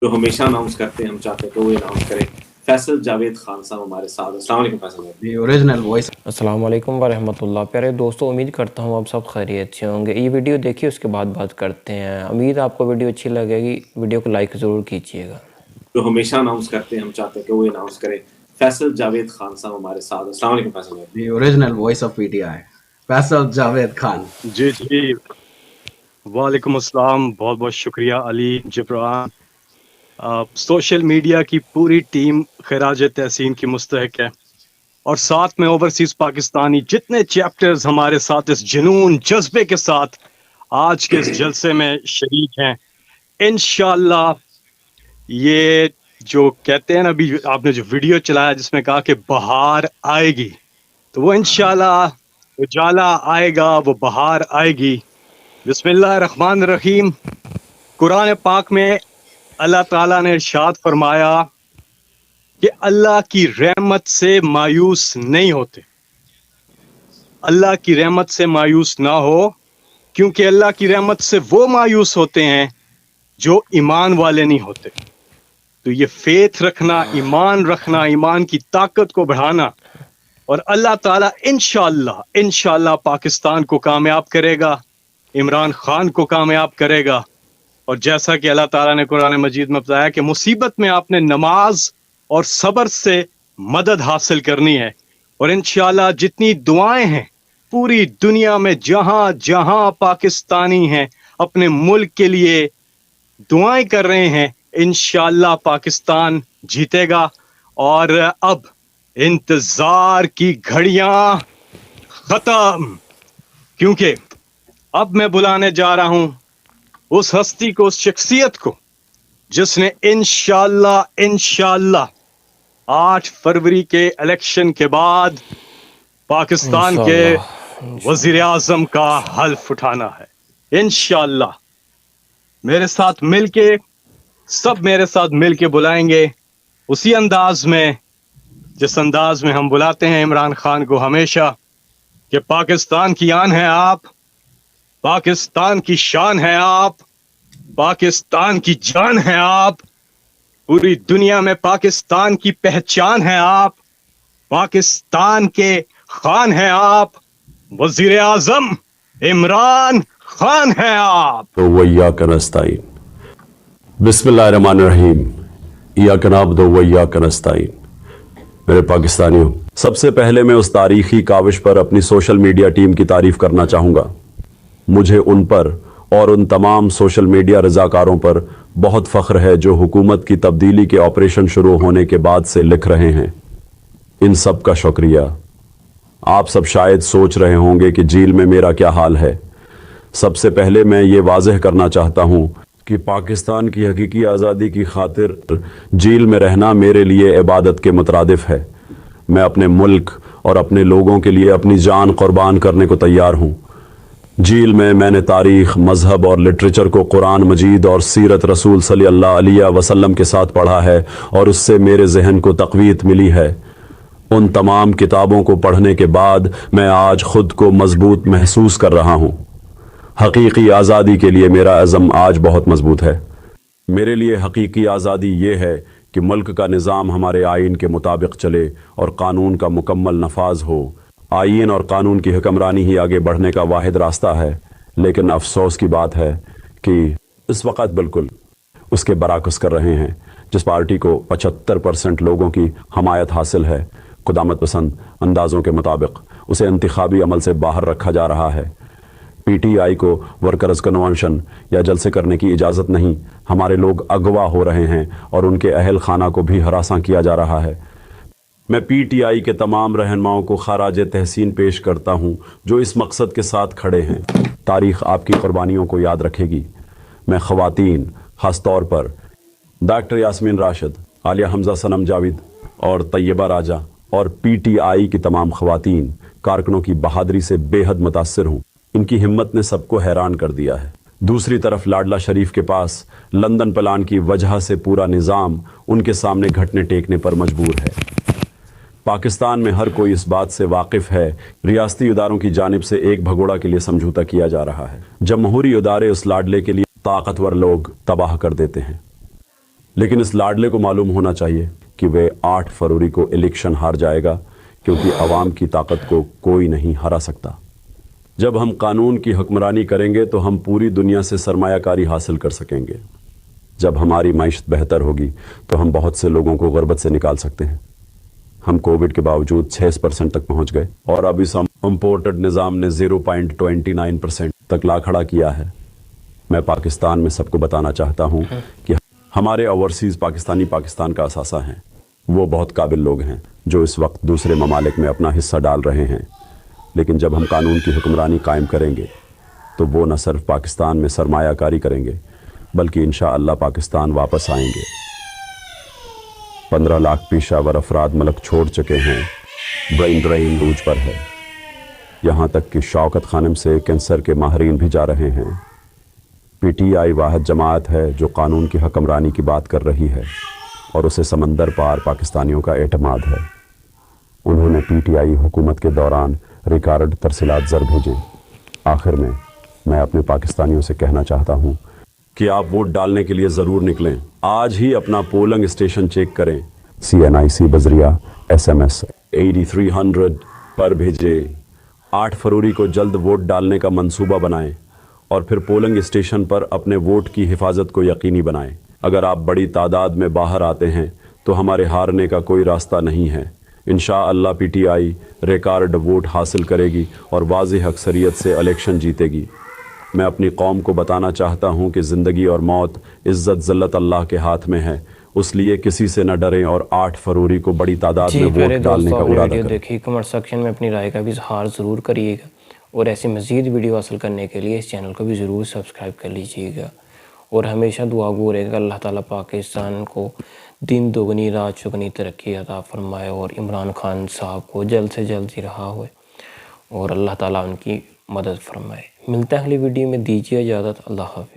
जो हमेशा अनाउंस करते हैं, हम चाहते हैं कि वो अनाउंस करें। फैसल जावेद खान साहब हमारे साथ। अस्सलाम वालेकुम फैसल भाई। The original voice. अस्सलाम वालेकुम वरहमतुल्लाह। प्यारे दोस्तों, उम्मीद करता हूँ आप सब खैरियत से होंगे। ये वीडियो देखिए, उसके बाद बात करते हैं। उम्मीद आपको वीडियो अच्छी लगेगी। वीडियो को लाइक ज़रूर कीजिएगा। जो हमेशा अनाउंस करते हैं, हम चाहते हैं कि वो अनाउंस करें। फैसल जावेद खान साहब हमारे साथ। अस्सलाम वालेकुम फैसल भाई। The original voice of PTI Faisal Javed Khan. जी जी, वालेकुम अस्सलाम। बहुत बहुत शुक्रिया अली जिब्रान। सोशल मीडिया की पूरी टीम खराज तहसीन की मुस्तहक है, और साथ में ओवरसीज पाकिस्तानी जितने चैप्टर्स हमारे साथ इस जुनून जज्बे के साथ आज के इस जलसे में शरीक हैं। इंशाल्लाह ये जो कहते हैं ना, अभी आपने जो वीडियो चलाया जिसमें कहा कि बहार आएगी, तो वो इंशाल्लाह उजाला आएगा, वो बहार आएगी। बिस्मिल्लाह रहमान रहीम। कुरान पाक में अल्लाह ताला ने इरशाद फरमाया कि अल्लाह की रहमत से मायूस नहीं होते। अल्लाह की रहमत से मायूस ना हो, क्योंकि अल्लाह की रहमत से वो मायूस होते हैं जो ईमान वाले नहीं होते। तो ये फेथ रखना, ईमान रखना, ईमान की ताकत को बढ़ाना, और अल्लाह ताला इंशाल्लाह पाकिस्तान को कामयाब करेगा, इमरान खान को कामयाब करेगा। और जैसा कि अल्लाह ताला ने कुरान मजीद में बताया कि मुसीबत में आपने नमाज और सब्र से मदद हासिल करनी है। और इंशाल्लाह जितनी दुआएं हैं पूरी दुनिया में, जहां जहां पाकिस्तानी हैं अपने मुल्क के लिए दुआएं कर रहे हैं, इंशाल्लाह पाकिस्तान जीतेगा। और अब इंतजार की घड़ियां खत्म, क्योंकि अब मैं बुलाने जा रहा हूं उस हस्ती को, उस शख्सियत को जिसने इंशाल्लाह 8 फरवरी के इलेक्शन के बाद पाकिस्तान के वजीर आजम का हल्फ उठाना है। इंशाल्लाह मेरे साथ मिलके, सब मेरे साथ मिलके बुलाएंगे उसी अंदाज में जिस अंदाज में हम बुलाते हैं इमरान खान को हमेशा, कि पाकिस्तान की आन है आप, पाकिस्तान की शान है आप, पाकिस्तान की जान है आप, पूरी दुनिया में पाकिस्तान की पहचान है आप, पाकिस्तान के खान है आप, वजीर आजम इमरान खान है आप। तो वय्याक नस्तईन। बिस्मिल्लाहिर्रहमानिर्रहीम। इय्याक नअबुदु व इय्याक नस्तईन। मेरे पाकिस्तानियों, सबसे पहले मैं उस तारीखी काविश पर अपनी सोशल मीडिया टीम की तारीफ करना चाहूँगा। मुझे उन पर और उन तमाम सोशल मीडिया रज़ाकारों पर बहुत फ़ख्र है जो हुकूमत की तब्दीली के ऑपरेशन शुरू होने के बाद से लिख रहे हैं। इन सब का शुक्रिया। आप सब शायद सोच रहे होंगे कि जेल में मेरा क्या हाल है। सबसे पहले मैं ये वाज़ेह करना चाहता हूँ कि पाकिस्तान की हकीकी आज़ादी की खातिर जेल में रहना मेरे लिए इबादत के मुतरादिफ है। मैं अपने मुल्क और अपने लोगों के लिए अपनी जान कुर्बान करने को तैयार हूँ। जेल में मैंने तारीख़, मज़हब और लिटरेचर को कुरान मजीद और सीरत रसूल सल्लल्लाहु अलैहि वसल्लम के साथ पढ़ा है, और उससे मेरे जहन को तक़वीत मिली है। उन तमाम किताबों को पढ़ने के बाद मैं आज ख़ुद को मजबूत महसूस कर रहा हूँ। हकीकी आज़ादी के लिए मेरा अज़म आज बहुत मजबूत है। मेरे लिए हकीकी आज़ादी ये है कि मुल्क का निज़ाम हमारे आइन के मुताबिक चले और कानून का मुकम्मल नफाज हो। आइन और कानून की हुक्मरानी ही आगे बढ़ने का वाहिद रास्ता है। लेकिन अफसोस की बात है कि इस वक्त बिल्कुल उसके बराकस कर रहे हैं। जिस पार्टी को 75% लोगों की हमायत हासिल है, खुदामत पसंद अंदाज़ों के मुताबिक उसे इंतखाबी अमल से बाहर रखा जा रहा है। पीटीआई को वर्कर्स कन्वेंशन या जलसे करने की इजाज़त नहीं। हमारे लोग अगवा हो रहे हैं और उनके अहल खाना को भी हरासा किया जा रहा है। मैं पीटीआई के तमाम रहनुमाओं को खराज तहसीन पेश करता हूं जो इस मकसद के साथ खड़े हैं। तारीख़ आपकी कुर्बानियों को याद रखेगी। मैं ख़वातीन, ख़ास तौर पर डॉक्टर यास्मीन राशिद, आलिया हमज़ा सनम जावेद और तैयबा राजा और पीटीआई की तमाम ख़वातीन कारकुनों की बहादुरी से बेहद मुतासिर हूँ। इनकी हिम्मत ने सबको हैरान कर दिया है। दूसरी तरफ लाडला शरीफ के पास लंदन प्लान की वजह से पूरा निज़ाम उनके सामने घटने टेकने पर मजबूर है। पाकिस्तान में हर कोई इस बात से वाकिफ़ है, रियासती इदारों की जानिब से एक भगोड़ा के लिए समझौता किया जा रहा है। जमहूरी इदारे उस लाडले के लिए ताकतवर लोग तबाह कर देते हैं। लेकिन इस लाडले को मालूम होना चाहिए कि वे 8 फरवरी को इलेक्शन हार जाएगा, क्योंकि अवाम की ताकत को कोई नहीं हरा सकता। जब हम कानून की हुक्मरानी करेंगे तो हम पूरी दुनिया से सरमायाकारी हासिल कर सकेंगे। जब हमारी मईशत बेहतर होगी तो हम बहुत से लोगों को गुर्बत से निकाल सकते हैं। हम कोविड के बावजूद 6% तक पहुंच गए और अब इस इम्पोर्टेड निज़ाम ने 0.29% तक ला खड़ा किया है। मैं पाकिस्तान में सबको बताना चाहता हूं कि हमारे ओवरसीज़ पाकिस्तानी पाकिस्तान का असासा हैं। वो बहुत काबिल लोग हैं जो इस वक्त दूसरे ममालिक में अपना हिस्सा डाल रहे हैं, लेकिन जब हम कानून की हुक्मरानी कायम करेंगे तो वो न सिर्फ पाकिस्तान में सरमायाकारी करेंगे बल्कि इंशाअल्लाह पाकिस्तान वापस आएंगे। 15 लाख पेशावर अफराद मुल्क छोड़ चुके हैं। ब्रेन ड्रेन रूज पर है। यहाँ तक कि शौकत खानम से कैंसर के माहरीन भी जा रहे हैं। PTI वाहिद जमात है जो कानून की हुक्मरानी की बात कर रही है और उसे समंदर पार पाकिस्तानियों का एतमाद है। उन्होंने PTI हुकूमत के दौरान रिकॉर्ड तरसीलात ज़र भेजे। आखिर में मैं अपने पाकिस्तानियों से कहना चाहता हूँ कि आप वोट डालने के लिए ज़रूर निकलें। आज ही अपना पोलिंग स्टेशन चेक करें। CNIC बजरिया SMS 8300 पर भेजे। 8 फरवरी को जल्द वोट डालने का मंसूबा बनाएं और फिर पोलिंग स्टेशन पर अपने वोट की हिफाजत को यकीनी बनाएं। अगर आप बड़ी तादाद में बाहर आते हैं तो हमारे हारने का कोई रास्ता नहीं है। इंशाअल्लाह PTI रिकॉर्ड वोट हासिल करेगी और वाज़ेह अक्सरियत से इलेक्शन जीतेगी। मैं अपनी कौम को बताना चाहता हूँ कि ज़िंदगी और मौत, इज़्ज़त ज़िल्लत अल्लाह के हाथ में है, उसलिए किसी से न डरें और 8 फरवरी को बड़ी तादाद में वोट डालने का इरादा करें। देखिए, कमेंट सेक्शन में अपनी राय का भी इजहार ज़रूर करिएगा और ऐसी मज़ीद वीडियो हासिल करने के लिए इस चैनल को भी ज़रूर सब्सक्राइब कर लीजिएगा और हमेशा दुआ गो रहेगा अल्लाह ताला पाकिस्तान को दिन दोगुनी रात चौगुनी तरक्की अता फरमाए और इमरान खान साहब को जल्द से जल्द ही रहा हुए और अल्लाह ताला उनकी मदद फरमाए। मिलते हैं अगली वीडियो में, दीजिए इजाज़त। अल्लाह हाफ़िज़।